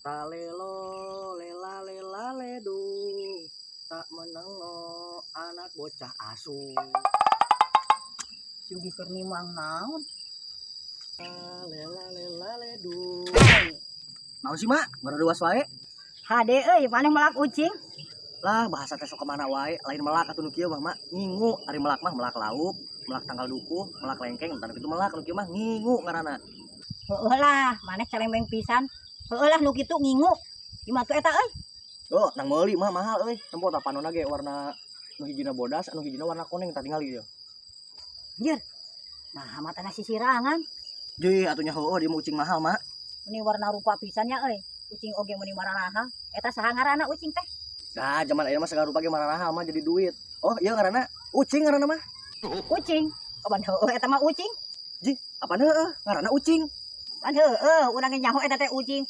talelo lela lela ledu tak menengo anak bocah asu. Sugi keur nimang naon? Lela lela ledu. Naon sih mak? Ngaraduas wae. Hade euy, maneh melak ucing? Lah bahasa teh sok kemana wae, lain melak atuh nu kieu mah mak. Ngingu, ari melak mah melak lauk, melak tanggal dukuh, melak lengkeng, entar kitu melak nu kieu mah ngingu ngaranna. Heueuh lah, maneh calembeng pisan. Heueuh lah nu kitu ngingu. Imah tuh eta euy? Oh, nang meuli mah mahal euy. Tempo tapanonna ge warna nu hijina bodas, anu hijina warna koneng tah tingali ieu. Anjir. Nah, mata nasi sirangan. Ji atunya heueuh di ucing mahal mak. Ini warna rupa pisan ya euy. Ucing oge meuni mararaha. Eta saha ngaranna ucing teh? Nah, zaman ayeuna mah segala rupa ge mararaha mah jadi duit. Oh, ieu ngaranna ucing ngaranna mah. Ucing. Kapan heueuh eta mah ucing? Ji, apaan heueuh? Ngaranna ucing. Pan heueuh, urang ge nyaho eta teh ucing.